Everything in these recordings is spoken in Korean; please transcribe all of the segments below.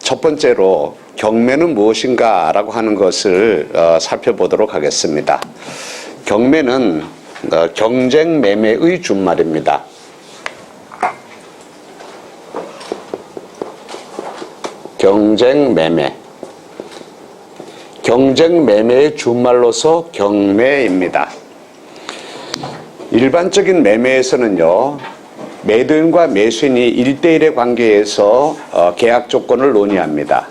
첫 번째로 경매는 무엇인가 라고 하는 것을 살펴보도록 하겠습니다. 경매는 경쟁 매매의 준말입니다. 경쟁 매매. 경쟁 매매의 준말로서 경매입니다. 일반적인 매매에서는요, 매도인과 매수인이 1대1의 관계에서 계약 조건을 논의합니다.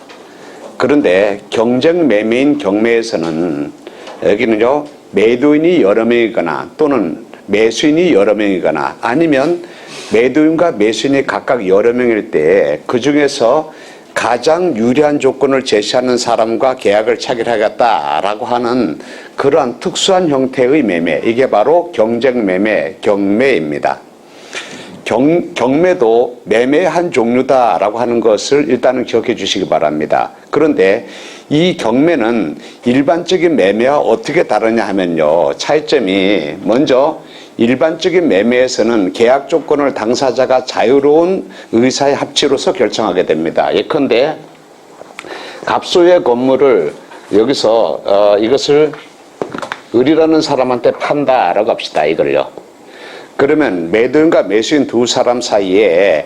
그런데 경쟁 매매인 경매에서는 여기는요, 매도인이 여러 명이거나 또는 매수인이 여러 명이거나 아니면 매도인과 매수인이 각각 여러 명일 때 그 중에서 가장 유리한 조건을 제시하는 사람과 계약을 체결하겠다라고 하는 그러한 특수한 형태의 매매, 이게 바로 경쟁 매매, 경매입니다. 경매도 매매의 한 종류다라고 하는 것을 일단은 기억해 주시기 바랍니다. 그런데 이 경매는 일반적인 매매와 어떻게 다르냐 하면요, 차이점이 먼저 일반적인 매매에서는 계약 조건을 당사자가 자유로운 의사의 합치로서 결정하게 됩니다. 예컨대 갑소의 건물을 여기서 이것을 을이라는 사람한테 판다라고 합시다. 이걸요. 그러면 매도인과 매수인 두 사람 사이에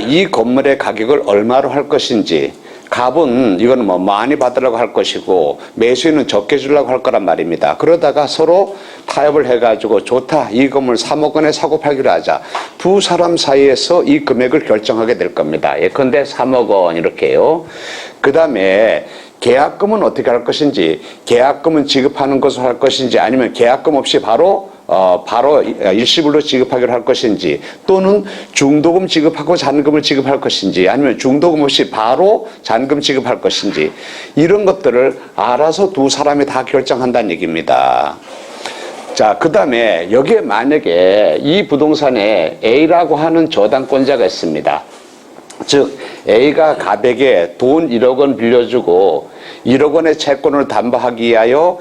이 건물의 가격을 얼마로 할 것인지, 갑은 이거는 뭐 많이 받으려고 할 것이고 매수인은 적게 주려고 할 거란 말입니다. 그러다가 서로 타협을 해가지고 좋다, 이 건물 3억 원에 사고 팔기로 하자. 두 사람 사이에서 이 금액을 결정하게 될 겁니다. 예컨대 3억 원 이렇게요. 그 다음에 계약금은 어떻게 할 것인지, 계약금은 지급하는 것으로 할 것인지 아니면 계약금 없이 바로 일시불로 지급하기로 할 것인지, 또는 중도금 지급하고 잔금을 지급할 것인지 아니면 중도금 없이 바로 잔금 지급할 것인지, 이런 것들을 알아서 두 사람이 다 결정한다는 얘기입니다. 자, 그 다음에 여기에 만약에 이 부동산에 A라고 하는 저당권자가 있습니다. 즉 A가 갑에게 돈 1억 원 빌려주고 1억 원의 채권을 담보하기 위하여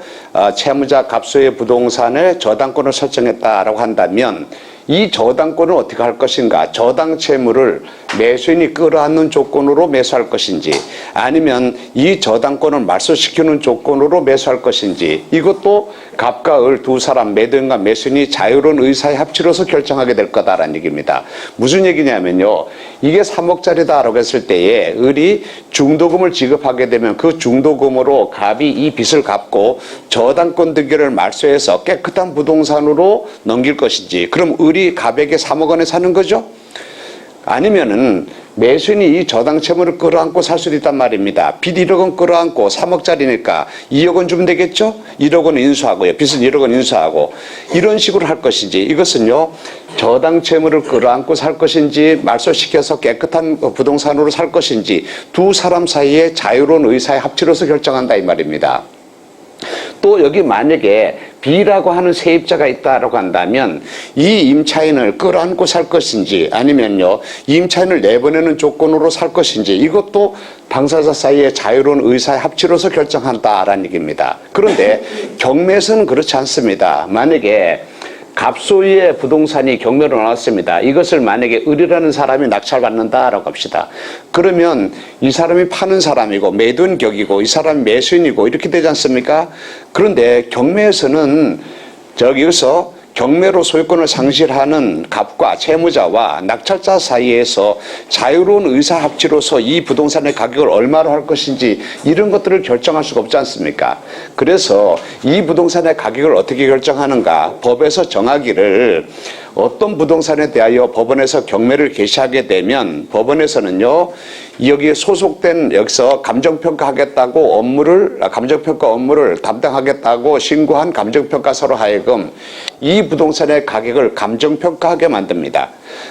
채무자 갑소의 부동산에 저당권을 설정했다라고 한다면 이 저당권을 어떻게 할 것인가? 저당 채무를 매수인이 끌어안는 조건으로 매수할 것인지 아니면 이 저당권을 말소시키는 조건으로 매수할 것인지, 이것도 갑과 을 두 사람, 매도인과 매수인이 자유로운 의사의 합치로서 결정하게 될 거다라는 얘기입니다. 무슨 얘기냐면요, 이게 3억짜리다라고 했을 때에 을이 중도금을 지급하게 되면 그 중도금으로 갑이 이 빚을 갚고 저당권 등기를 말소해서 깨끗한 부동산으로 넘길 것인지, 그럼 을이 갑에게 3억 원에 사는 거죠? 아니면은 매수인이 이 저당 채무를 끌어안고 살 수도 있단 말입니다. 빚 1억 원 끌어안고 3억짜리니까 2억 원 주면 되겠죠? 1억 원 인수하고요. 빚은 1억 원 인수하고, 이런 식으로 할 것인지, 이것은요, 저당 채무를 끌어안고 살 것인지 말소시켜서 깨끗한 부동산으로 살 것인지 두 사람 사이에 자유로운 의사의 합치로서 결정한다 이 말입니다. 또 여기 만약에 B라고 하는 세입자가 있다라고 한다면 이 임차인을 끌어안고 살 것인지 아니면요, 임차인을 내보내는 조건으로 살 것인지, 이것도 당사자 사이의 자유로운 의사의 합치로서 결정한다라는 얘기입니다. 그런데 경매에서는 그렇지 않습니다. 만약에 갑소유의 부동산이 경매로 나왔습니다. 이것을 만약에 을이라는 사람이 낙찰받는다라고 합시다. 그러면 이 사람이 파는 사람이고 매도인 격이고 이 사람이 매수인이고 이렇게 되지 않습니까? 그런데 경매에서는 여기서 경매로 소유권을 상실하는 갑과 채무자와 낙찰자 사이에서 자유로운 의사합치로서 이 부동산의 가격을 얼마로 할 것인지 이런 것들을 결정할 수가 없지 않습니까? 그래서 이 부동산의 가격을 어떻게 결정하는가, 법에서 정하기를 어떤 부동산에 대하여 법원에서 경매를 개시하게 되면 법원에서는요, 여기에 소속된 여기서 감정평가하겠다고 감정평가 업무를 담당하겠다고 신고한 감정평가서로 하여금 이 부동산의 가격을 감정평가하게 만듭니다.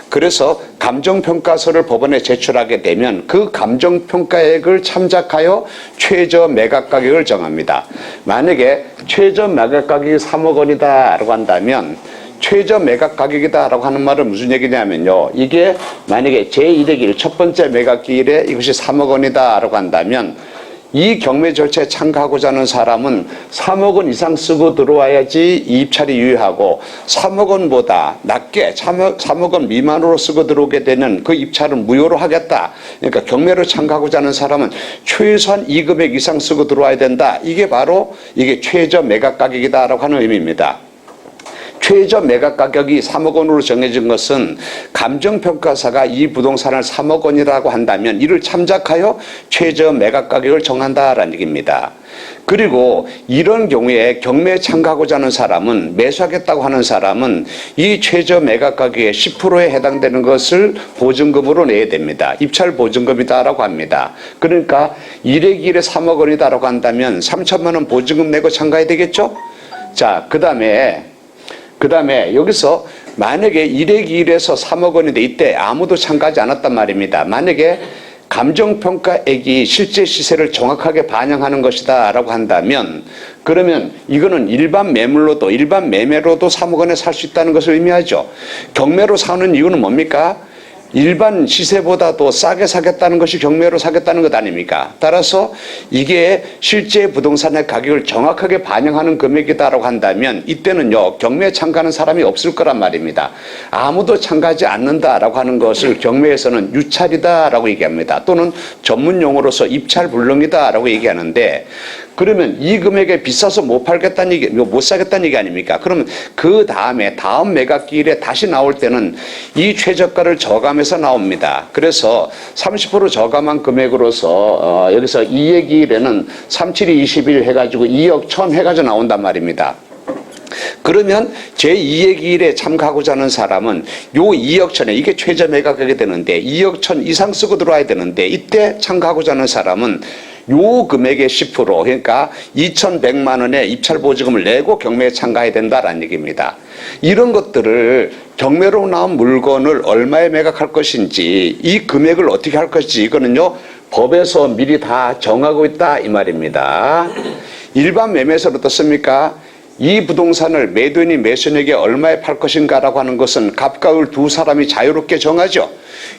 그래서 감정평가서를 법원에 제출하게 되면 그 감정평가액을 참작하여 최저 매각 가격을 정합니다. 만약에 최저 매각 가격이 3억 원이다라고 한다면 최저 매각 가격이다라고 하는 말은 무슨 얘기냐면요, 이게 만약에 제1의 길 첫 번째 매각 기일에 이것이 3억 원이다라고 한다면 이 경매 절차에 참가하고자 하는 사람은 3억 원 이상 쓰고 들어와야지 이 입찰이 유효하고 3억 원보다 낮게 3억 원 미만으로 쓰고 들어오게 되는 그 입찰은 무효로 하겠다. 그러니까 경매로 참가하고자 하는 사람은 최소한 이 금액 이상 쓰고 들어와야 된다. 이게 바로 이게 최저 매각 가격이다라고 하는 의미입니다. 최저 매각 가격이 3억 원으로 정해진 것은 감정평가사가 이 부동산을 3억 원이라고 한다면 이를 참작하여 최저 매각 가격을 정한다라는 얘기입니다. 그리고 이런 경우에 경매에 참가하고자 하는 사람은 매수하겠다고 하는 사람은 이 최저 매각 가격의 10%에 해당되는 것을 보증금으로 내야 됩니다. 입찰 보증금이다라고 합니다. 그러니까 1의 1에 3억 원이다라고 한다면 3천만 원 보증금 내고 참가해야 되겠죠? 자, 그 다음에 여기서 만약에 1의 1에서 3억 원인데 이때 아무도 참가하지 않았단 말입니다. 만약에 감정평가액이 실제 시세를 정확하게 반영하는 것이다 라고 한다면 그러면 이거는 일반 매물로도 일반 매매로도 3억 원에 살 수 있다는 것을 의미하죠. 경매로 사는 이유는 뭡니까? 일반 시세보다도 싸게 사겠다는 것이 경매로 사겠다는 것 아닙니까? 따라서 이게 실제 부동산의 가격을 정확하게 반영하는 금액이다라고 한다면 이때는요 경매에 참가하는 사람이 없을 거란 말입니다. 아무도 참가하지 않는다라고 하는 것을 경매에서는 유찰이다라고 얘기합니다. 또는 전문 용어로서 입찰불능이다라고 얘기하는데 그러면 이 금액에 비싸서 못 팔겠다는 얘기, 못 사겠다는 얘기 아닙니까? 그러면 그 다음에 다음 매각기일에 다시 나올 때는 이 최저가를 저감해서 나옵니다. 그래서 30% 저감한 금액으로서 여기서 2의 기일에는 37이 21 해가지고 2억 1천 해가지고 나온단 말입니다. 그러면 제2의 기일에 참가하고자 하는 사람은 요 2억 천에 이게 최저 매각하게 되는데 2억 천 이상 쓰고 들어와야 되는데 이때 참가하고자 하는 사람은 요 금액의 10% 그러니까 2,100만 원의 입찰 보증금을 내고 경매에 참가해야 된다라는 얘기입니다. 이런 것들을 경매로 나온 물건을 얼마에 매각할 것인지 이 금액을 어떻게 할 것인지 이거는요 법에서 미리 다 정하고 있다 이 말입니다. 일반 매매에서는 어떻습니까? 이 부동산을 매도인이 매수인에게 얼마에 팔 것인가라고 하는 것은 갑과 을 두 사람이 자유롭게 정하죠.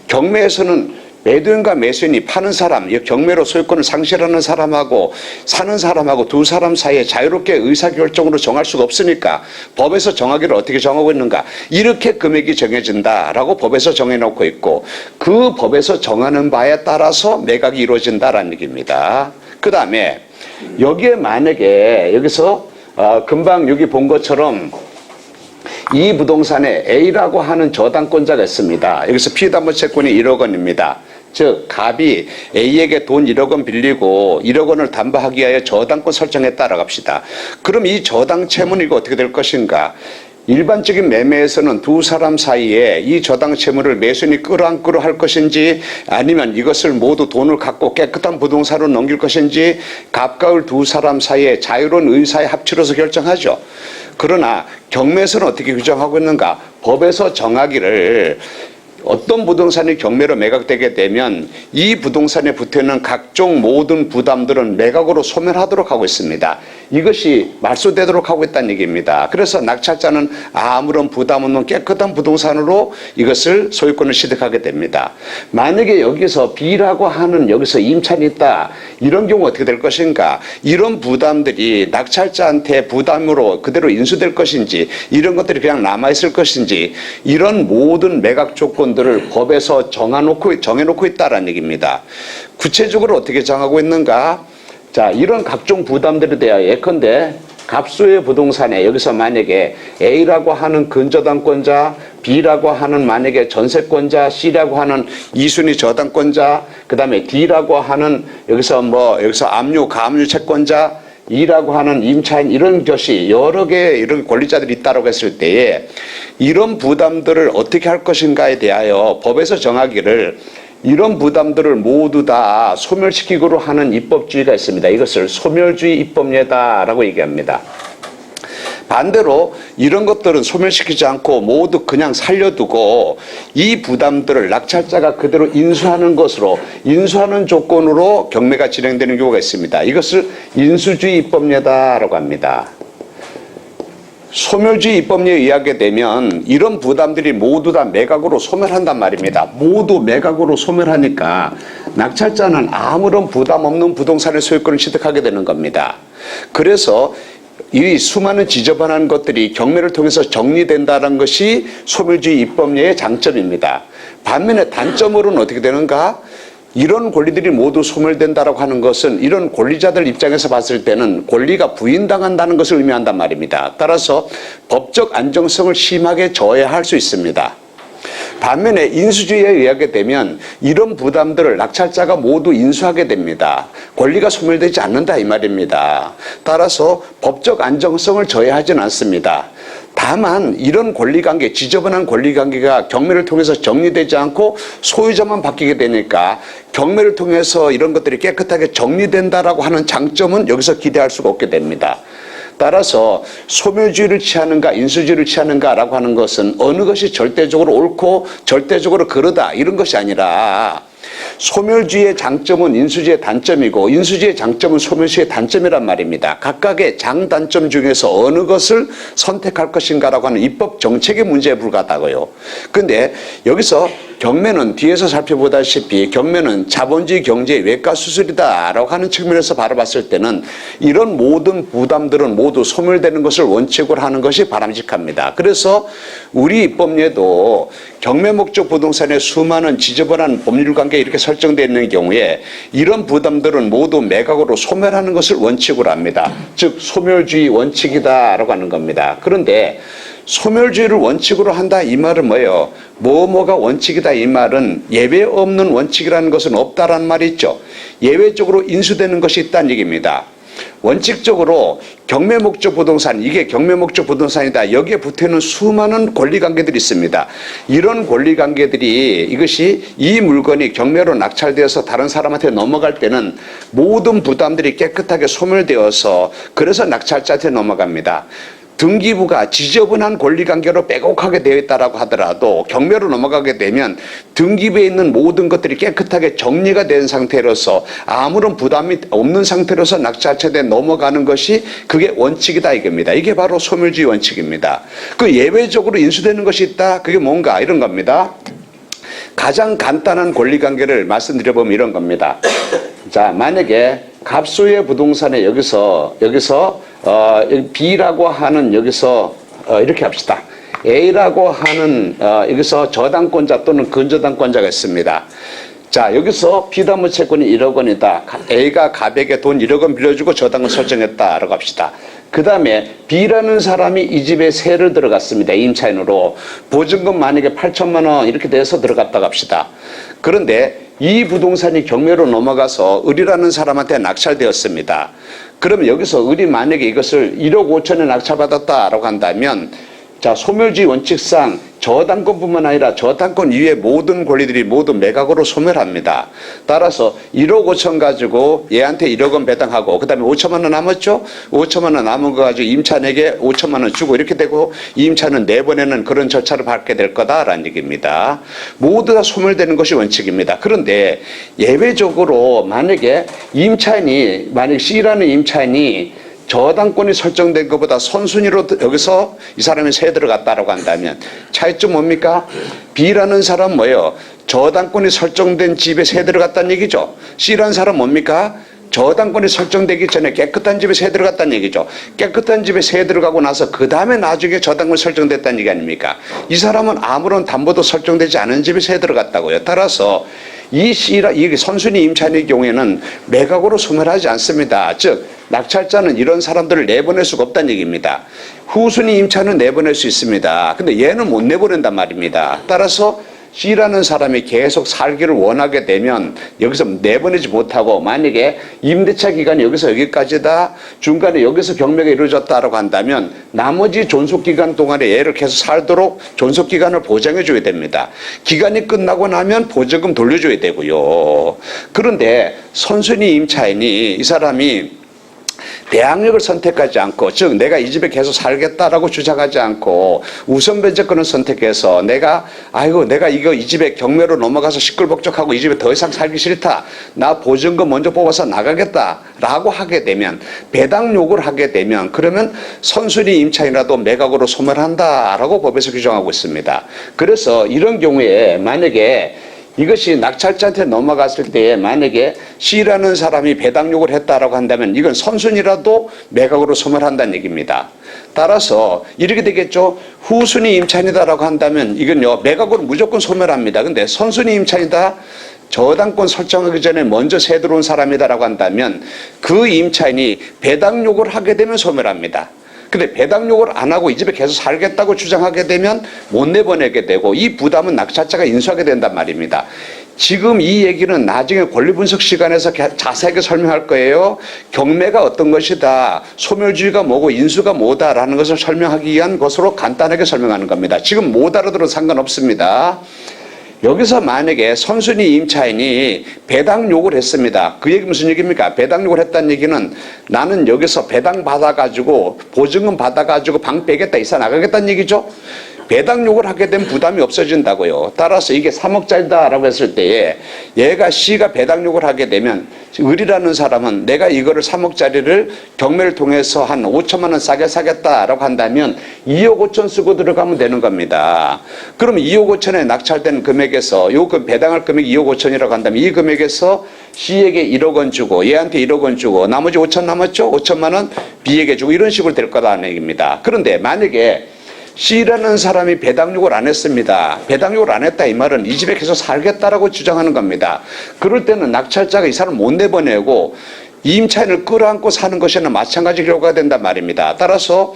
경매에서는 매도인과 매수인이 파는 사람, 경매로 소유권을 상실하는 사람하고 사는 사람하고 두 사람 사이에 자유롭게 의사결정으로 정할 수가 없으니까 법에서 정하기를 어떻게 정하고 있는가? 이렇게 금액이 정해진다라고 법에서 정해놓고 있고 그 법에서 정하는 바에 따라서 매각이 이루어진다라는 얘기입니다. 그 다음에 여기에 만약에 여기서 금방 여기 본 것처럼 이 부동산에 A라고 하는 저당권자가 있습니다. 여기서 피담보 채권이 1억 원입니다. 즉 갑이 A에게 돈 1억 원 빌리고 1억 원을 담보하기 위하여 저당권 설정했다라고 합시다. 그럼 이 저당 채무는 이거 어떻게 될 것인가? 일반적인 매매에서는 두 사람 사이에 이 저당 채무를 매수인이 끌어안고로 할 것인지 아니면 이것을 모두 돈을 갖고 깨끗한 부동산으로 넘길 것인지 갑과 을 두 사람 사이에 자유로운 의사의 합치로서 결정하죠. 그러나 경매에서는 어떻게 규정하고 있는가? 법에서 정하기를 어떤 부동산이 경매로 매각되게 되면 이 부동산에 붙어있는 각종 모든 부담들은 매각으로 소멸하도록 하고 있습니다. 이것이 말소되도록 하고 있다는 얘기입니다. 그래서 낙찰자는 아무런 부담 없는 깨끗한 부동산으로 이것을 소유권을 취득하게 됩니다. 만약에 여기서 B라고 하는 여기서 임차인이 있다. 이런 경우 어떻게 될 것인가? 이런 부담들이 낙찰자한테 부담으로 그대로 인수될 것인지 이런 것들이 그냥 남아있을 것인지 이런 모든 매각 조건들을 법에서 정해놓고 있다는 얘기입니다. 구체적으로 어떻게 정하고 있는가? 자, 이런 각종 부담들에 대하여 예컨대 갑수의 부동산에 여기서 만약에 A라고 하는 근저당권자, B라고 하는 만약에 전세권자, C라고 하는 이순위 저당권자, 그 다음에 D라고 하는 여기서 압류, 가압류 채권자, E라고 하는 임차인 이런 것이 여러 개의 이런 권리자들이 있다고 했을 때에 이런 부담들을 어떻게 할 것인가에 대하여 법에서 정하기를 이런 부담들을 모두 다 소멸시키기로 하는 입법주의가 있습니다. 이것을 소멸주의 입법례다라고 얘기합니다. 반대로 이런 것들은 소멸시키지 않고 모두 그냥 살려두고 이 부담들을 낙찰자가 그대로 인수하는 것으로 인수하는 조건으로 경매가 진행되는 경우가 있습니다. 이것을 인수주의 입법례다라고 합니다. 소멸주의 입법례에 의하게 되면 이런 부담들이 모두 다 매각으로 소멸한단 말입니다. 모두 매각으로 소멸하니까 낙찰자는 아무런 부담 없는 부동산의 소유권을 취득하게 되는 겁니다. 그래서 이 수많은 지저분한 것들이 경매를 통해서 정리된다는 것이 소멸주의 입법례의 장점입니다. 반면에 단점으로는 어떻게 되는가? 이런 권리들이 모두 소멸된다라고 하는 것은 이런 권리자들 입장에서 봤을 때는 권리가 부인당한다는 것을 의미한단 말입니다. 따라서 법적 안정성을 심하게 저해할 수 있습니다. 반면에 인수주의에 의하게 되면 이런 부담들을 낙찰자가 모두 인수하게 됩니다. 권리가 소멸되지 않는다 이 말입니다. 따라서 법적 안정성을 저해하지는 않습니다. 다만 이런 권리관계, 지저분한 권리관계가 경매를 통해서 정리되지 않고 소유자만 바뀌게 되니까 경매를 통해서 이런 것들이 깨끗하게 정리된다라고 하는 장점은 여기서 기대할 수가 없게 됩니다. 따라서 소멸주의를 취하는가 인수주의를 취하는가라고 하는 것은 어느 것이 절대적으로 옳고 절대적으로 그르다 이런 것이 아니라 소멸주의의 장점은 인수주의의 단점이고 인수주의의 장점은 소멸주의의 단점이란 말입니다. 각각의 장단점 중에서 어느 것을 선택할 것인가라고 하는 입법 정책의 문제에 불과하다고요. 그런데 여기서 경매는 뒤에서 살펴보다시피 경매는 자본주의 경제의 외과수술이다라고 하는 측면에서 바라봤을 때는 이런 모든 부담들은 모두 소멸되는 것을 원칙으로 하는 것이 바람직합니다. 그래서 우리 입법례도 경매 목적 부동산의 수많은 지저분한 법률관계에 이렇게 설정되어 있는 경우에 이런 부담들은 모두 매각으로 소멸하는 것을 원칙으로 합니다. 즉 소멸주의 원칙이다라고 하는 겁니다. 그런데 소멸주의를 원칙으로 한다 이 말은 뭐예요? 뭐가 원칙이다 이 말은 예외 없는 원칙이라는 것은 없다라는 말이 있죠. 예외적으로 인수되는 것이 있다는 얘기입니다. 원칙적으로 경매 목적 부동산, 이게 경매 목적 부동산이다. 여기에 붙어있는 수많은 권리관계들이 있습니다. 이런 권리관계들이 이것이 이 물건이 경매로 낙찰되어서 다른 사람한테 넘어갈 때는 모든 부담들이 깨끗하게 소멸되어서 그래서 낙찰자한테 넘어갑니다. 등기부가 지저분한 권리관계로 빼곡하게 되어 있다라고 하더라도 경매로 넘어가게 되면 등기부에 있는 모든 것들이 깨끗하게 정리가 된 상태로서 아무런 부담이 없는 상태로서 낙찰자한테 넘어가는 것이 그게 원칙이다 이겁니다. 이게 바로 소멸주의 원칙입니다. 그 예외적으로 인수되는 것이 있다. 그게 뭔가 이런 겁니다. 가장 간단한 권리관계를 말씀드려보면 이런 겁니다. 자, 만약에 갑소유의 부동산에 여기서 B라고 하는 여기서 이렇게 합시다. A라고 하는 여기서 저당권자 또는 근저당권자가 있습니다. 자, 여기서 피담보 채권이 1억 원이다. A가 갑에게 돈 1억 원 빌려주고 저당을 설정했다라고 합시다. 그 다음에 B라는 사람이 이 집에 세를 들어갔습니다. 임차인으로. 보증금 만약에 8천만 원 이렇게 돼서 들어갔다고 합시다. 그런데 이 부동산이 경매로 넘어가서 을이라는 사람한테 낙찰되었습니다. 그러면 여기서 을이 만약에 이것을 1억 5천에 낙찰받았다라고 한다면 자, 소멸주의 원칙상 저당권뿐만 아니라 저당권 이외의 모든 권리들이 모두 매각으로 소멸합니다. 따라서 1억 5천 가지고 얘한테 1억 원 배당하고 그 다음에 5천만 원 남았죠? 5천만 원 남은 거 가지고 임차인에게 5천만 원 주고 이렇게 되고 임차인은 내번에는 그런 절차를 밟게 될 거다라는 얘기입니다. 모두 다 소멸되는 것이 원칙입니다. 그런데 예외적으로 만약에 만약 C라는 임차인이 저당권이 설정된 것보다 선순위로 여기서 이 사람이 세 들어갔다라고 한다면 차이점 뭡니까? B라는 사람 뭐예요? 저당권이 설정된 집에 세 들어갔다는 얘기죠. C라는 사람 뭡니까? 저당권이 설정되기 전에 깨끗한 집에 세 들어갔다는 얘기죠. 깨끗한 집에 세 들어가고 나서 그 다음에 나중에 저당권이 설정됐다는 얘기 아닙니까? 이 사람은 아무런 담보도 설정되지 않은 집에 세 들어갔다고요. 따라서 이 선순위 임차인의 경우에는 매각으로 소멸하지 않습니다. 즉 낙찰자는 이런 사람들을 내보낼 수가 없다는 얘기입니다. 후순위 임차인은 내보낼 수 있습니다. 근데 얘는 못 내보낸단 말입니다. 따라서 C라는 사람이 계속 살기를 원하게 되면 여기서 내보내지 못하고 만약에 임대차 기간이 여기서 여기까지다 중간에 여기서 경매가 이루어졌다라고 한다면 나머지 존속기간 동안에 얘를 계속 살도록 존속기간을 보장해 줘야 됩니다. 기간이 끝나고 나면 보조금 돌려줘야 되고요. 그런데 선순위 임차인이 이 사람이 대항력을 선택하지 않고, 즉 내가 이 집에 계속 살겠다라고 주장하지 않고 우선 변제권을 선택해서 내가 이거 이 집에 경매로 넘어가서 시끌벅적하고 이 집에 더 이상 살기 싫다, 나 보증금 먼저 뽑아서 나가겠다라고 하게 되면, 배당 요구를 하게 되면, 그러면 선순위 임차인이라도 매각으로 소멸한다라고 법에서 규정하고 있습니다. 그래서 이런 경우에 만약에 이것이 낙찰자한테 넘어갔을 때에 만약에 C라는 사람이 배당 요구를 했다라고 한다면 이건 선순위라도 매각으로 소멸한다는 얘기입니다. 따라서 이렇게 되겠죠. 후순위 임차인이다라고 한다면 이건요, 매각으로 무조건 소멸합니다. 근데 선순위 임차인이다, 저당권 설정하기 전에 먼저 새 들어온 사람이다라고 한다면 그 임차인이 배당 요구를 하게 되면 소멸합니다. 근데 배당 요구를 안 하고 이 집에 계속 살겠다고 주장하게 되면 못 내보내게 되고, 이 부담은 낙찰자가 인수하게 된단 말입니다. 지금 이 얘기는 나중에 권리분석 시간에서 자세하게 설명할 거예요. 경매가 어떤 것이다, 소멸주의가 뭐고 인수가 뭐다라는 것을 설명하기 위한 것으로 간단하게 설명하는 겁니다. 지금 못 알아들어도 상관없습니다. 여기서 만약에 선순위 임차인이 배당 요구를 했습니다. 그 얘기 무슨 얘기입니까? 배당 요구를 했다는 얘기는 나는 여기서 배당 받아가지고 보증금 받아가지고 방 빼겠다, 이사 나가겠다는 얘기죠. 배당 요구를 하게 되면 부담이 없어진다고요. 따라서 이게 3억짜리다라고 했을 때에 얘가 C가 배당 요구를 하게 되면 을이라는 사람은 내가 이거를 3억짜리를 경매를 통해서 한 5천만 원 싸게 사겠다라고 한다면 2억 5천 쓰고 들어가면 되는 겁니다. 그럼 2억 5천에 낙찰된 금액에서 요 배당할 금액이 2억 5천이라고 한다면 이 금액에서 C에게 1억 원 주고 얘한테 1억 원 주고 나머지 5천 남았죠? 5천만 원 B에게 주고 이런 식으로 될 거다는 얘기입니다. 그런데 만약에 C라는 사람이 배당 요구를 안 했습니다. 배당 요구를 안 했다 이 말은 이 집에 계속 살겠다라고 주장하는 겁니다. 그럴 때는 낙찰자가 이 사람을 못 내보내고 임차인을 끌어안고 사는 것이나 마찬가지 결과가 된단 말입니다. 따라서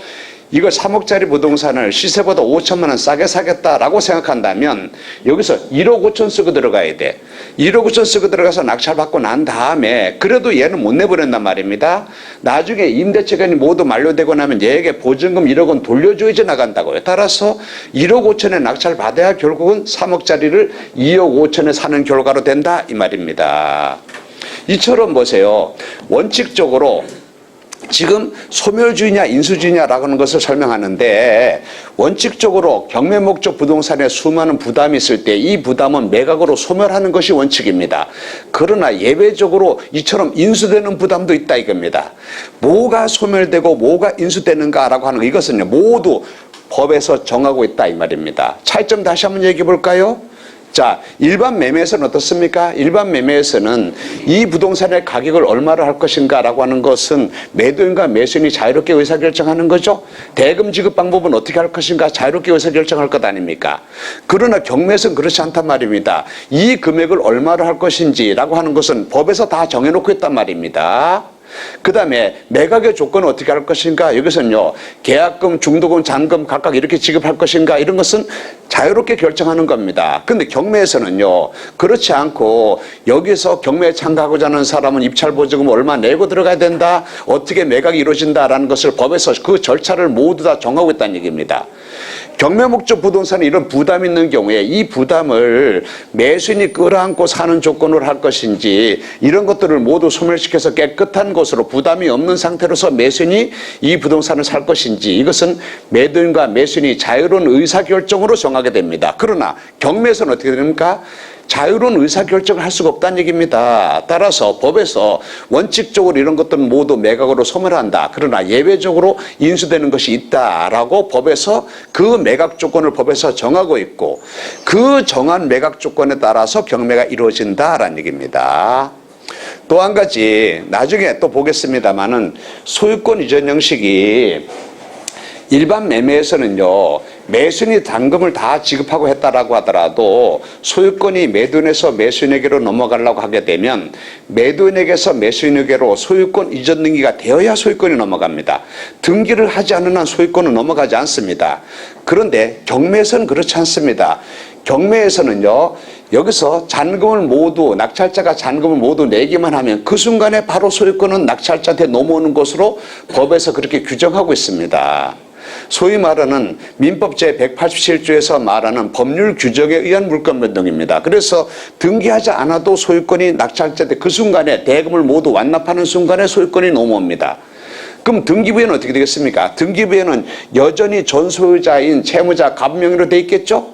이걸 3억짜리 부동산을 시세보다 5천만 원 싸게 사겠다라고 생각한다면 여기서 1억 5천 쓰고 들어가야 돼. 1억 5천 쓰고 들어가서 낙찰받고 난 다음에 그래도 얘는 못 내보낸단 말입니다. 나중에 임대차관이 모두 만료되고 나면 얘에게 보증금 1억 원 돌려줘야지 나간다고요. 따라서 1억 5천에 낙찰받아야 결국은 3억짜리를 2억 5천에 사는 결과로 된다 이 말입니다. 이처럼 보세요. 원칙적으로 지금 소멸주의냐 인수주의냐라고 하는 것을 설명하는데, 원칙적으로 경매 목적 부동산에 수많은 부담이 있을 때 이 부담은 매각으로 소멸하는 것이 원칙입니다. 그러나 예외적으로 이처럼 인수되는 부담도 있다 이겁니다. 뭐가 소멸되고 뭐가 인수되는가라고 하는 거, 이것은요 모두 법에서 정하고 있다 이 말입니다. 차이점 다시 한번 얘기해 볼까요? 자, 일반 매매에서는 어떻습니까? 일반 매매에서는 이 부동산의 가격을 얼마로 할 것인가라고 하는 것은 매도인과 매수인이 자유롭게 의사결정하는 거죠. 대금 지급 방법은 어떻게 할 것인가 자유롭게 의사결정할 것 아닙니까? 그러나 경매에서는 그렇지 않단 말입니다. 이 금액을 얼마로 할 것인지라고 하는 것은 법에서 다 정해놓고 있단 말입니다. 그 다음에 매각의 조건은 어떻게 할 것인가, 여기서는요 계약금, 중도금, 잔금 각각 이렇게 지급할 것인가, 이런 것은 자유롭게 결정하는 겁니다. 근데 경매에서는요 그렇지 않고 여기서 경매에 참가하고자 하는 사람은 입찰 보증금 얼마 내고 들어가야 된다, 어떻게 매각이 이루어진다라는 것을 법에서 그 절차를 모두 다 정하고 있다는 얘기입니다. 경매 목적 부동산에 이런 부담이 있는 경우에 이 부담을 매수인이 끌어안고 사는 조건으로 할 것인지, 이런 것들을 모두 소멸시켜서 깨끗한 것으로 부담이 없는 상태로서 매수인이 이 부동산을 살 것인지, 이것은 매도인과 매수인이 자유로운 의사결정으로 정하게 됩니다. 그러나 경매에서는 어떻게 됩니까? 자유로운 의사결정을 할 수가 없다는 얘기입니다. 따라서 법에서 원칙적으로 이런 것들은 모두 매각으로 소멸한다, 그러나 예외적으로 인수되는 것이 있다라고 법에서 그 매각 조건을 법에서 정하고 있고, 그 정한 매각 조건에 따라서 경매가 이루어진다라는 얘기입니다. 또 한 가지 나중에 또 보겠습니다만은, 소유권 이전 형식이 일반 매매에서는요 매수인이 잔금을 다 지급하고 했다라고 하더라도 소유권이 매도인에서 매수인에게로 넘어가려고 하게 되면 매도인에게서 매수인에게로 소유권 이전 등기가 되어야 소유권이 넘어갑니다. 등기를 하지 않는 한 소유권은 넘어가지 않습니다. 그런데 경매에서는 그렇지 않습니다. 경매에서는요 여기서 잔금을 모두, 낙찰자가 잔금을 모두 내기만 하면 그 순간에 바로 소유권은 낙찰자한테 넘어오는 것으로 법에서 그렇게 규정하고 있습니다. 소위 말하는 민법 제187조에서 말하는 법률 규정에 의한 물권 변동입니다. 그래서 등기하지 않아도 소유권이 낙찰자한테 그 순간에 대금을 모두 완납하는 순간에 소유권이 넘어옵니다. 그럼 등기부에는 어떻게 되겠습니까? 등기부에는 여전히 전소유자인 채무자 갑명의로 돼 있겠죠?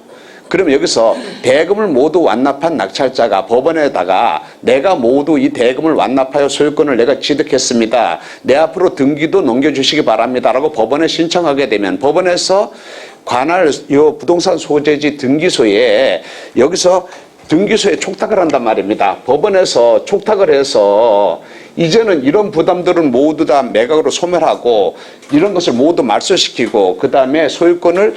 그러면 여기서 대금을 모두 완납한 낙찰자가 법원에다가 내가 모두 이 대금을 완납하여 소유권을 내가 취득했습니다. 내 앞으로 등기도 넘겨주시기 바랍니다. 라고 법원에 신청하게 되면 법원에서 관할 요 부동산 소재지 등기소에 여기서 등기소에 촉탁을 한단 말입니다. 법원에서 촉탁을 해서 이제는 이런 부담들은 모두 다 매각으로 소멸하고 이런 것을 모두 말소시키고 그 다음에 소유권을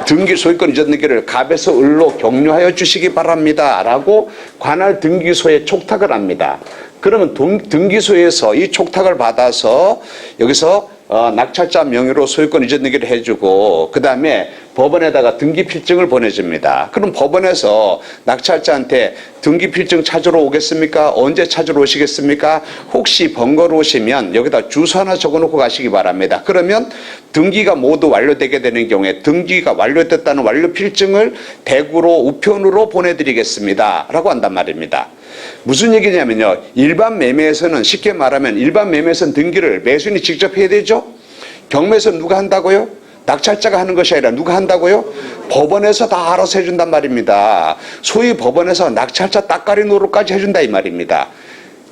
등기 소유권 이전 등기를 갑에서 을로 격려하여 주시기 바랍니다. 라고 관할 등기소에 촉탁을 합니다. 그러면 등기소에서 이 촉탁을 받아서 여기서 낙찰자 명의로 소유권 이전 등기를 해주고 그 다음에 법원에다가 등기 필증을 보내줍니다. 그럼 법원에서 낙찰자한테 등기 필증 찾으러 오겠습니까? 언제 찾으러 오시겠습니까? 혹시 번거로우시면 여기다 주소 하나 적어놓고 가시기 바랍니다. 그러면 등기가 모두 완료되게 되는 경우에 등기가 완료됐다는 완료 필증을 대구로 우편으로 보내드리겠습니다. 라고 한단 말입니다. 무슨 얘기냐면요. 일반 매매에서는 쉽게 말하면 일반 매매에서는 등기를 매수인이 직접 해야 되죠. 경매에서는 누가 한다고요? 낙찰자가 하는 것이 아니라 누가 한다고요? 법원에서 다 알아서 해준단 말입니다. 소위 법원에서 낙찰자 따까리 노릇까지 해준다 이 말입니다.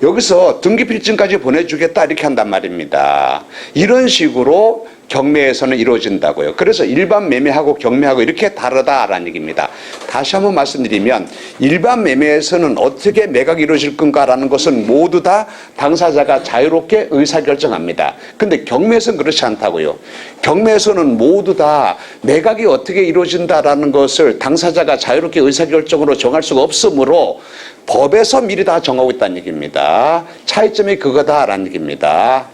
여기서 등기필증까지 보내주겠다 이렇게 한단 말입니다. 이런 식으로 경매에서는 이루어진다고요. 그래서 일반 매매하고 경매하고 이렇게 다르다라는 얘기입니다. 다시 한번 말씀드리면 일반 매매에서는 어떻게 매각이 이루어질 건가라는 것은 모두 다 당사자가 자유롭게 의사결정합니다. 근데 경매에서는 그렇지 않다고요. 경매에서는 모두 다 매각이 어떻게 이루어진다라는 것을 당사자가 자유롭게 의사결정으로 정할 수가 없으므로 법에서 미리 다 정하고 있다는 얘기입니다. 차이점이 그거다라는 얘기입니다.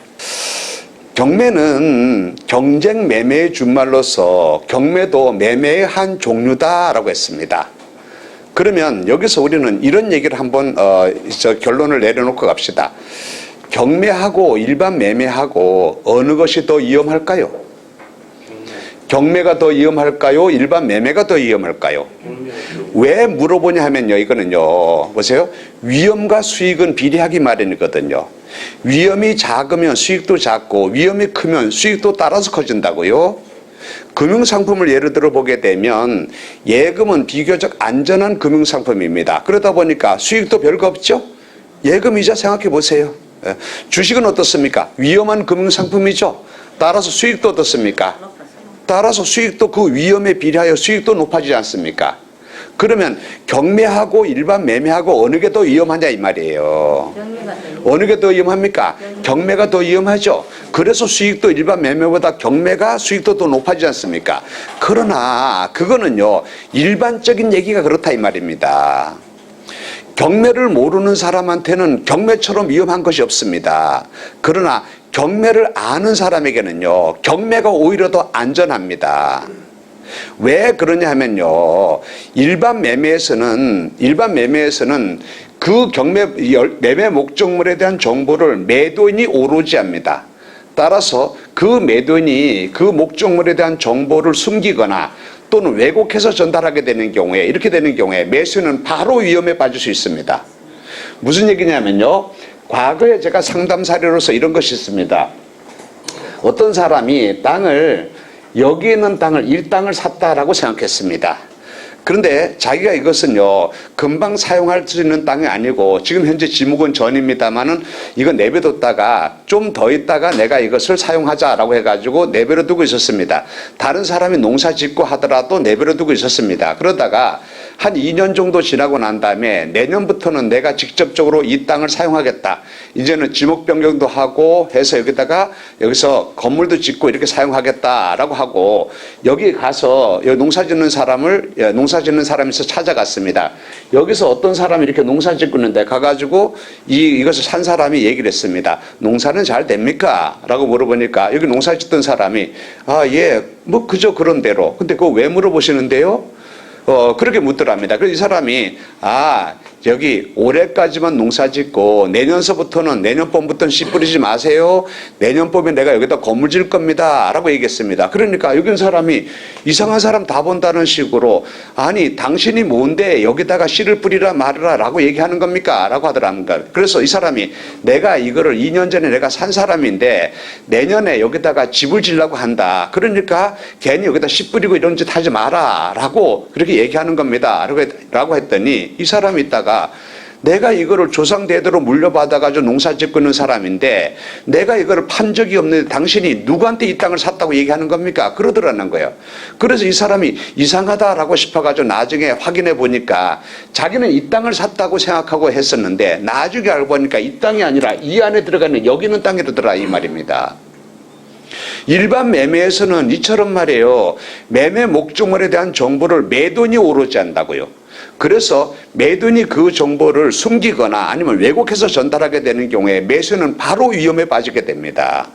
경매는 경쟁 매매의 준말로서 경매도 매매의 한 종류다라고 했습니다. 그러면 여기서 우리는 이런 얘기를 한번 결론을 내려놓고 갑시다. 경매하고 일반 매매하고 어느 것이 더 위험할까요? 경매가 더 위험할까요? 일반 매매가 더 위험할까요? 왜 물어보냐 하면요. 이거는요. 보세요. 위험과 수익은 비례하기 마련이거든요. 위험이 작으면 수익도 작고 위험이 크면 수익도 따라서 커진다고요. 금융상품을 예를 들어 보게 되면 예금은 비교적 안전한 금융상품입니다. 그러다 보니까 수익도 별거 없죠. 예금이자 생각해 보세요. 주식은 어떻습니까? 위험한 금융상품이죠. 따라서 수익도 어떻습니까? 따라서 수익도 그 위험에 비례하여 수익도 높아지지 않습니까? 그러면 경매하고 일반 매매하고 어느 게 더 위험하냐 이 말이에요. 어느 게 더 위험합니까? 경매가 더 위험하죠. 그래서 수익도 일반 매매보다 경매가 수익도 더 높아지지 않습니까? 그러나 그거는요 일반적인 얘기가 그렇다 이 말입니다. 경매를 모르는 사람한테는 경매처럼 위험한 것이 없습니다. 그러나 경매를 아는 사람에게는요 경매가 오히려 더 안전합니다. 왜 그러냐 하면요 일반 매매에서는 그 매매 목적물에 대한 정보를 매도인이 오로지 합니다. 따라서 그 매도인이 그 목적물에 대한 정보를 숨기거나 또는 왜곡해서 전달하게 되는 경우에 이렇게 되는 경우에 매수인은 바로 위험에 빠질 수 있습니다. 무슨 얘기냐면요 과거에 제가 상담 사례로서 이런 것이 있습니다. 어떤 사람이 여기 있는 땅을 일땅을 샀다라고 생각했습니다. 그런데 자기가 이것은요 금방 사용할 수 있는 땅이 아니고 지금 현재 지목은 전입니다만은 이거 내버려뒀다가 좀 더 있다가 내가 이것을 사용하자라고 해가지고 내버려두고 있었습니다. 다른 사람이 농사 짓고 하더라도 내버려두고 있었습니다. 그러다가 한 2년 정도 지나고 난 다음에 내년부터는 내가 직접적으로 이 땅을 사용하겠다. 이제는 지목 변경도 하고 해서 여기서 건물도 짓고 이렇게 사용하겠다라고 하고 여기 가서 여기 농사 짓는 사람이 있어 찾아갔습니다. 여기서 어떤 사람이 이렇게 농사 짓고 있는데 가가지고 이것을 산 사람이 얘기를 했습니다. 농사는 잘 됩니까? 라고 물어보니까 여기 농사 짓던 사람이 뭐 그저 그런 대로. 근데 그거 왜 물어보시는데요? 그렇게 묻더랍니다. 그래서 이 사람이 여기 올해까지만 농사 짓고 내년서부터는 내년봄부터는 씨 뿌리지 마세요. 내년봄에 내가 여기다 건물 지을 겁니다. 라고 얘기했습니다. 그러니까 여기 사람이 이상한 사람 다 본다는 식으로 아니 당신이 뭔데 여기다가 씨를 뿌리라 말으라 라고 얘기하는 겁니까? 라고 하더랍니다. 그래서 이 사람이 내가 이거를 2년 전에 내가 산 사람인데 내년에 여기다가 집을 지으려고 한다. 그러니까 괜히 여기다 씨 뿌리고 이런 짓 하지 마라 라고 그렇게 얘기하는 겁니다. 라고 했더니 이 사람이 있다가 내가 이거를 조상대대로 물려받아가지고 농사 짓고 있는 사람인데 내가 이거를 판 적이 없는데 당신이 누구한테 이 땅을 샀다고 얘기하는 겁니까? 그러더라는 거예요. 그래서 이 사람이 이상하다라고 싶어가지고 나중에 확인해 보니까 자기는 이 땅을 샀다고 생각하고 했었는데 나중에 알고 보니까 이 땅이 아니라 이 안에 들어가는 여기 있는 땅이더라 이 말입니다. 일반 매매에서는 이처럼 말이에요. 매매 목적물에 대한 정보를 매도인이 오로지 한다고요. 그래서 매도인이 그 정보를 숨기거나 아니면 왜곡해서 전달하게 되는 경우에 매수인은 바로 위험에 빠지게 됩니다.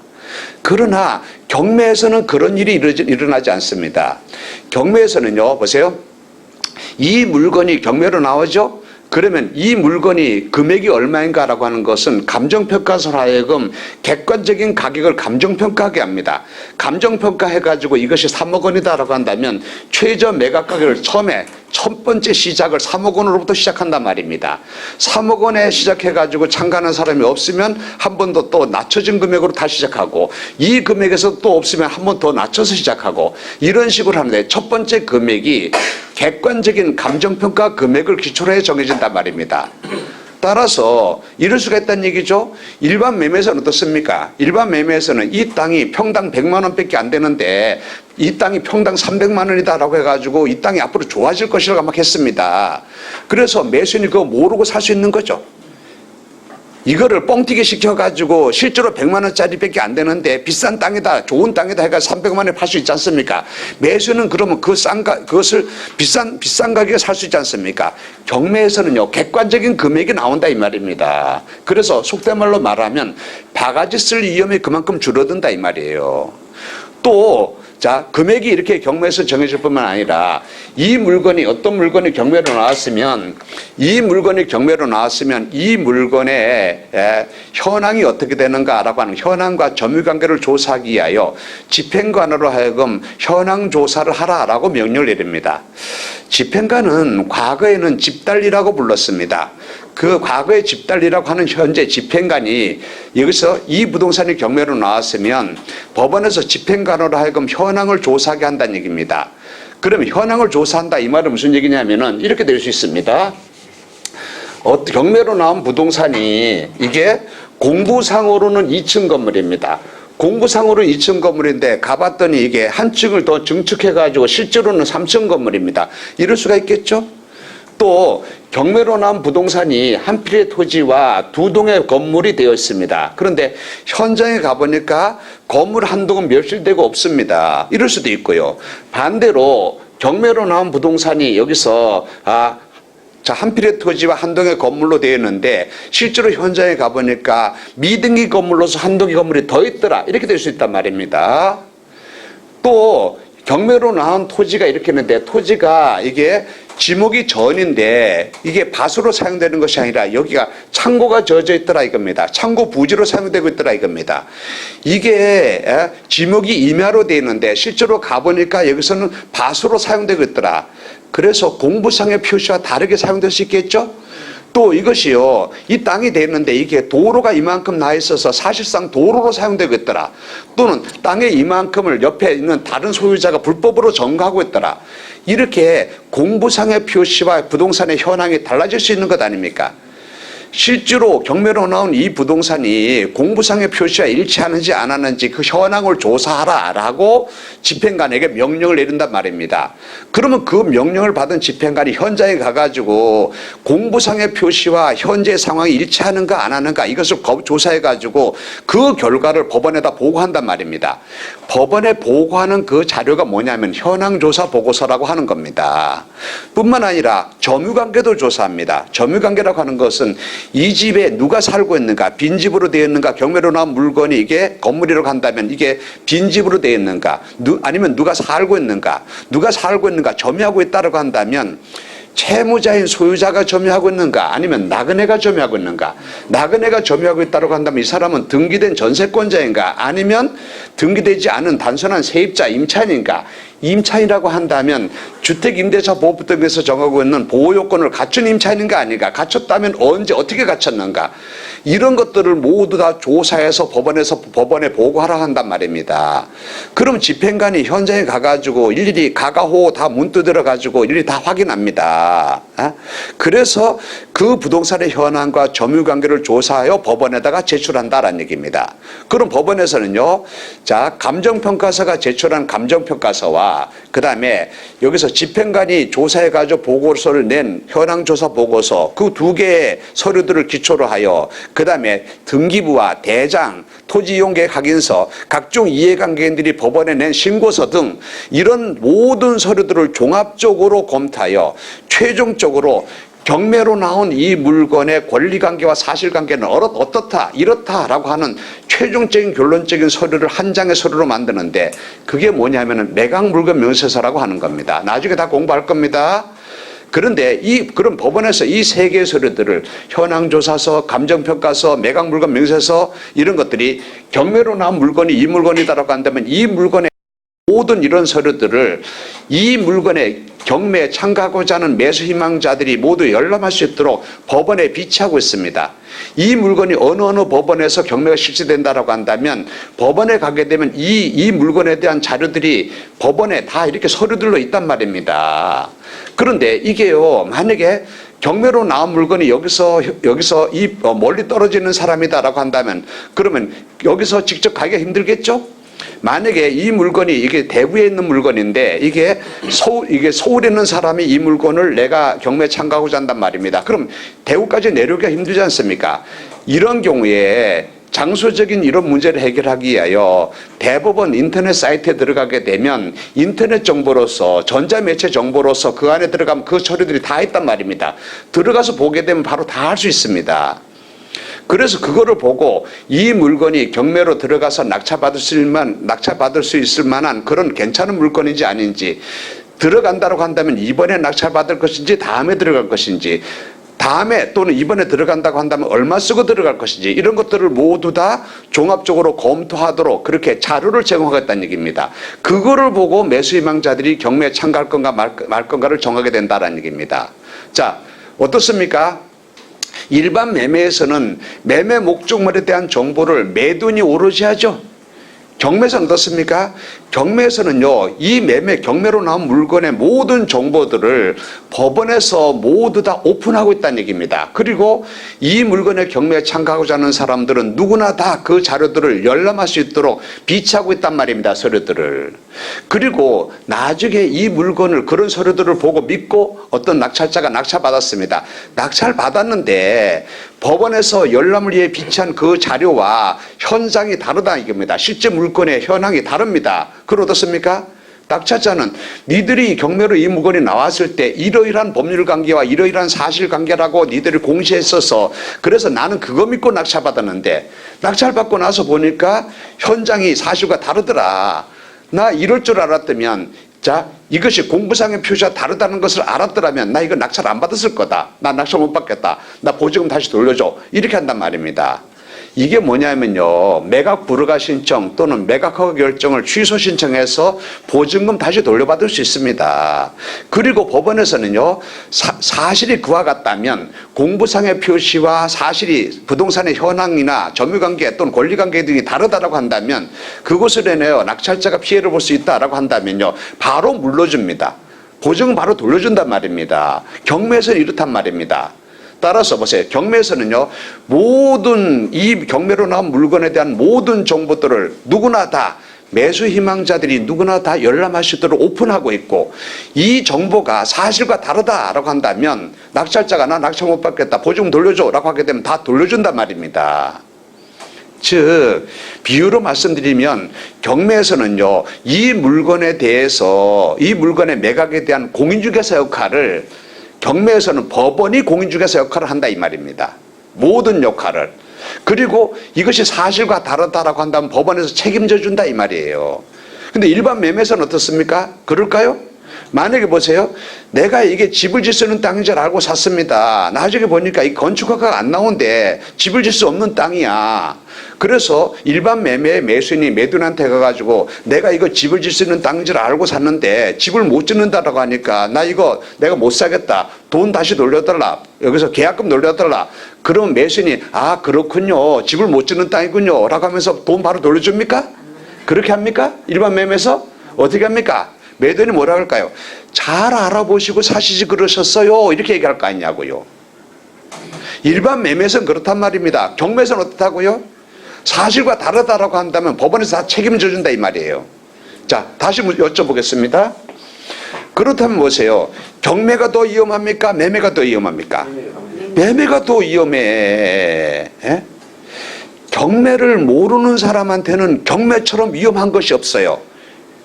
그러나 경매에서는 그런 일이 일어나지 않습니다. 경매에서는요, 보세요. 이 물건이 경매로 나오죠? 그러면 이 물건이 금액이 얼마인가라고 하는 것은 감정평가서로 하여금 객관적인 가격을 감정평가하게 합니다. 감정평가해가지고 이것이 3억 원이다라고 한다면 최저 매각 가격을 처음에 첫 번째 시작을 3억 원으로부터 시작한단 말입니다. 3억 원에 시작해가지고 참가하는 사람이 없으면 한 번 더 또 낮춰진 금액으로 다시 시작하고 이 금액에서 또 없으면 한 번 더 낮춰서 시작하고 이런 식으로 하는데 첫 번째 금액이 객관적인 감정평가 금액을 기초로 해 정해진단 말입니다. 따라서 이럴 수가 있다는 얘기죠. 일반 매매에서는 어떻습니까? 일반 매매에서는 이 땅이 평당 100만 원밖에 안 되는데 이 땅이 평당 300만 원이다라고 해가지고 이 땅이 앞으로 좋아질 것이라고 막 했습니다. 그래서 매수인이 그거 모르고 살 수 있는 거죠. 이거를 뻥튀기 시켜가지고 실제로 100만 원짜리밖에 안 되는데 비싼 땅이다, 좋은 땅이다 해가지고 300만 원에 팔 수 있지 않습니까? 매수는 그러면 그것을 비싼 가격에 살 수 있지 않습니까? 경매에서는요, 객관적인 금액이 나온다 이 말입니다. 그래서 속된 말로 말하면 바가지 쓸 위험이 그만큼 줄어든다 이 말이에요. 또 자, 금액이 이렇게 경매에서 정해질 뿐만 아니라 이 물건이 어떤 물건이 경매로 나왔으면 이 물건의 현황이 어떻게 되는가라고 하는 현황과 점유관계를 조사하기 위하여 집행관으로 하여금 현황 조사를 하라라고 명령을 내립니다. 집행관은 과거에는 집달리라고 불렀습니다. 그 과거의 집달리라고 하는 현재 집행관이 여기서 이 부동산이 경매로 나왔으면 법원에서 집행관으로 하여금 현황을 조사하게 한다는 얘기입니다. 그러면 현황을 조사한다 이 말은 무슨 얘기냐면은 이렇게 될 수 있습니다. 경매로 나온 부동산이 이게 공부상으로는 2층 건물입니다. 공부상으로 2층 건물인데 가봤더니 이게 한 층을 더 증축해가지고 실제로는 3층 건물입니다. 이럴 수가 있겠죠? 또 경매로 나온 부동산이 한 필의 토지와 두 동의 건물이 되어 있습니다. 그런데 현장에 가보니까 건물 한 동은 멸실되고 없습니다. 이럴 수도 있고요. 반대로 경매로 나온 부동산이 여기서 한 필의 토지와 한 동의 건물로 되어 있는데 실제로 현장에 가보니까 미등기 건물로서 한 동의 건물이 더 있더라. 이렇게 될 수 있단 말입니다. 또 경매로 나온 토지가 이렇게 있는데 토지가 이게 지목이 전인데 이게 밭으로 사용되는 것이 아니라 여기가 창고가 져져 있더라 이겁니다. 창고 부지로 사용되고 있더라 이겁니다. 이게 지목이 임야로 되어 있는데 실제로 가보니까 여기서는 밭으로 사용되고 있더라. 그래서 공부상의 표시와 다르게 사용될 수 있겠죠? 또 이것이요, 이 땅이 되는데 이게 도로가 이만큼 나 있어서 사실상 도로로 사용되고 있더라. 또는 땅의 이만큼을 옆에 있는 다른 소유자가 불법으로 점거하고 있더라. 이렇게 공부상의 표시와 부동산의 현황이 달라질 수 있는 것 아닙니까? 실제로 경매로 나온 이 부동산이 공부상의 표시와 일치하는지 안 하는지 그 현황을 조사하라라고 집행관에게 명령을 내린단 말입니다. 그러면 그 명령을 받은 집행관이 현장에 가가지고 공부상의 표시와 현재 상황이 일치하는가 안 하는가 이것을 조사해가지고 그 결과를 법원에다 보고한단 말입니다. 법원에 보고하는 그 자료가 뭐냐면 현황조사 보고서라고 하는 겁니다. 뿐만 아니라 점유관계도 조사합니다. 점유관계라고 하는 것은 이 집에 누가 살고 있는가, 빈집으로 되어 있는가, 경매로 나온 물건이 이게 건물이라고 한다면 이게 빈집으로 되어 있는가, 아니면 누가 살고 있는가, 점유하고 있다고 한다면 채무자인 소유자가 점유하고 있는가 아니면 나그네가 점유하고 있는가. 나그네가 점유하고 있다고 한다면 이 사람은 등기된 전세권자인가 아니면 등기되지 않은 단순한 세입자 임차인인가. 임차인이라고 한다면 주택임대차보호법 등에서 정하고 있는 보호요건을 갖춘 임차인인가 아닌가. 갖췄다면 언제 어떻게 갖췄는가. 이런 것들을 모두 다 조사해서 법원에 보고하라 한단 말입니다. 그럼 집행관이 현장에 가가지고 일일이 가가호 다 문 두드려가지고 일일이 다 확인합니다. 그래서 그 부동산의 현황과 점유관계를 조사하여 법원에다가 제출한다라는 얘기입니다. 그럼 법원에서는요, 자, 감정평가서가 제출한 감정평가서와 그 다음에 여기서 집행관이 조사해가지고 보고서를 낸 현황조사 보고서 그 두 개의 서류들을 기초로 하여 그 다음에 등기부와 대장, 토지이용계획 확인서, 각종 이해관계인들이 법원에 낸 신고서 등 이런 모든 서류들을 종합적으로 검토하여 최종적으로 경매로 나온 이 물건의 권리관계와 사실관계는 어떻다 이렇다라고 하는 최종적인 결론적인 서류를 한 장의 서류로 만드는데 그게 뭐냐면은 매각물건 명세서라고 하는 겁니다. 나중에 다 공부할 겁니다. 그런데 그럼 법원에서 이 세 개의 서류들을 현황조사서, 감정평가서, 매각물건 명세서 이런 것들이 경매로 나온 물건이 이 물건이다라고 한다면 이 물건의 모든 이런 서류들을 이 물건에 경매에 참가하고자 하는 매수 희망자들이 모두 열람할 수 있도록 법원에 비치하고 있습니다. 이 물건이 어느 법원에서 경매가 실시된다라고 한다면 법원에 가게 되면 이 물건에 대한 자료들이 법원에 다 이렇게 서류들로 있단 말입니다. 그런데 이게요, 만약에 경매로 나온 물건이 여기서 이 멀리 떨어지는 사람이다라고 한다면 그러면 여기서 직접 가기가 힘들겠죠? 만약에 이 물건이 이게 대구에 있는 물건인데 이게 서울에 있는 사람이 이 물건을 내가 경매에 참가하고자 한단 말입니다. 그럼 대구까지 내려오기가 힘들지 않습니까? 이런 경우에 장소적인 이런 문제를 해결하기 위하여 대법원 인터넷 사이트에 들어가게 되면 인터넷 정보로서 전자매체 정보로서 그 안에 들어가면 그 서류들이 다 있단 말입니다. 들어가서 보게 되면 바로 다 할 수 있습니다. 그래서 그거를 보고 이 물건이 경매로 들어가서 낙찰받을 수 있을 만한 그런 괜찮은 물건인지 아닌지 들어간다고 한다면 이번에 낙찰받을 것인지 다음에 들어갈 것인지 다음에 또는 이번에 들어간다고 한다면 얼마 쓰고 들어갈 것인지 이런 것들을 모두 다 종합적으로 검토하도록 그렇게 자료를 제공하겠다는 얘기입니다. 그거를 보고 매수희망자들이 경매에 참가할 건가 말 건가를 정하게 된다는 얘기입니다. 자, 어떻습니까? 일반 매매에서는 매매 목적물에 대한 정보를 매도인이 오롯이 하죠. 경매에서는 어떻습니까? 경매에서는요, 이 경매로 나온 물건의 모든 정보들을 법원에서 모두 다 오픈하고 있다는 얘기입니다. 그리고 이 물건의 경매에 참가하고자 하는 사람들은 누구나 다 그 자료들을 열람할 수 있도록 비치하고 있단 말입니다. 서류들을. 그리고 나중에 이 물건을 그런 서류들을 보고 믿고 어떤 낙찰자가 낙찰받았습니다. 낙찰받았는데 법원에서 열람을 위해 비치한 그 자료와 현장이 다르다는 얘기입니다. 실제 물건의 현황이 다릅니다. 그럼 어떻습니까? 낙찰자는 니들이 경매로 이 물건이 나왔을 때 이러이러한 법률관계와 이러이러한 사실관계라고 니들이 공시했어서 그래서 나는 그거 믿고 낙찰받았는데 낙찰받고 나서 보니까 현장이 사실과 다르더라. 나 이럴 줄 알았다면 자, 이것이 공부상의 표시와 다르다는 것을 알았더라면 나 이거 낙찰 안 받았을 거다. 나 낙찰 못 받겠다. 나 보증금 다시 돌려줘. 이렇게 한단 말입니다. 이게 뭐냐면요, 매각 불허가 신청 또는 매각 허가 결정을 취소 신청해서 보증금 다시 돌려받을 수 있습니다. 그리고 법원에서는요, 사실이 그와 같다면 공부상의 표시와 사실이 부동산의 현황이나 점유관계 또는 권리관계 등이 다르다라고 한다면 그것을 인하여 낙찰자가 피해를 볼 수 있다라고 한다면요, 바로 물러줍니다. 보증금 바로 돌려준단 말입니다. 경매에서는 이렇단 말입니다. 따라서 보세요. 경매에서는요, 모든 이 경매로 나온 물건에 대한 모든 정보들을 누구나 다 매수 희망자들이 누구나 다 열람할 수 있도록 오픈하고 있고 이 정보가 사실과 다르다라고 한다면 낙찰자가 나 낙찰 못 받겠다. 보증금 돌려줘라고 하게 되면 다 돌려준단 말입니다. 즉 비유로 말씀드리면 경매에서는요, 이 물건에 대해서 이 물건의 매각에 대한 공인중개사 역할을 경매에서는 법원이 공인중개사 역할을 한다 이 말입니다. 모든 역할을. 그리고 이것이 사실과 다르다라고 한다면 법원에서 책임져 준다 이 말이에요. 근데 일반 매매에서는 어떻습니까? 그럴까요? 만약에 보세요. 내가 이게 집을 질 수 있는 땅인 줄 알고 샀습니다. 나중에 보니까 이 건축허가가 안 나오는데 집을 질 수 없는 땅이야. 그래서 일반 매매의 매수인이 매도인한테 가가지고 내가 이거 집을 질 수 있는 땅인 줄 알고 샀는데 집을 못 짓는다라고 하니까 나 이거 내가 못 사겠다. 돈 다시 돌려달라. 여기서 계약금 돌려달라. 그러면 매수인이 아 그렇군요. 집을 못 짓는 땅이군요. 라고 하면서 돈 바로 돌려줍니까? 그렇게 합니까? 일반 매매에서? 어떻게 합니까? 매도인이 뭐라 할까요? 잘 알아보시고 사시지 그러셨어요. 이렇게 얘기할 거 아니냐고요. 일반 매매에서는 그렇단 말입니다. 경매에서는 어떻다고요? 사실과 다르다라고 한다면 법원에서 다 책임져 준다 이 말이에요. 자, 다시 여쭤보겠습니다. 그렇다면 보세요. 경매가 더 위험합니까? 매매가 더 위험합니까? 매매가 더 위험해. 에? 경매를 모르는 사람한테는 경매처럼 위험한 것이 없어요.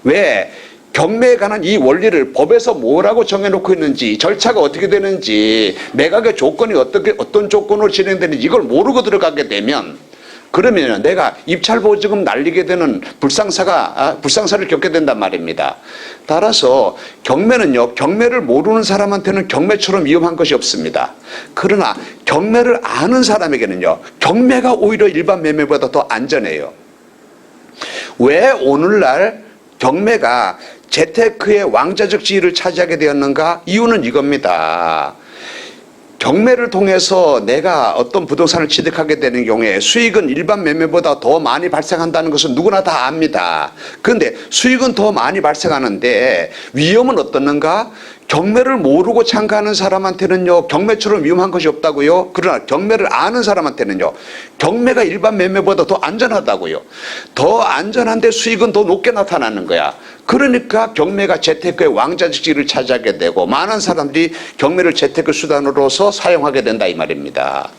왜? 경매에 관한 이 원리를 법에서 뭐라고 정해놓고 있는지, 절차가 어떻게 되는지, 매각의 조건이 어떤 조건으로 진행되는지 이걸 모르고 들어가게 되면 그러면 내가 입찰보증금 날리게 되는 불상사를 겪게 된단 말입니다. 따라서 경매는요, 경매를 모르는 사람한테는 경매처럼 위험한 것이 없습니다. 그러나 경매를 아는 사람에게는요, 경매가 오히려 일반 매매보다 더 안전해요. 왜 오늘날 경매가 재테크의 왕자적 지위를 차지하게 되었는가? 이유는 이겁니다. 경매를 통해서 내가 어떤 부동산을 취득하게 되는 경우에 수익은 일반 매매보다 더 많이 발생한다는 것은 누구나 다 압니다. 그런데 수익은 더 많이 발생하는데 위험은 어떻는가? 경매를 모르고 참가하는 사람한테는요, 경매처럼 위험한 것이 없다고요. 그러나 경매를 아는 사람한테는요, 경매가 일반 매매보다 더 안전하다고요. 더 안전한데 수익은 더 높게 나타나는 거야. 그러니까 경매가 재테크의 왕자적 지위를 차지하게 되고 많은 사람들이 경매를 재테크 수단으로서 사용하게 된다 이 말입니다.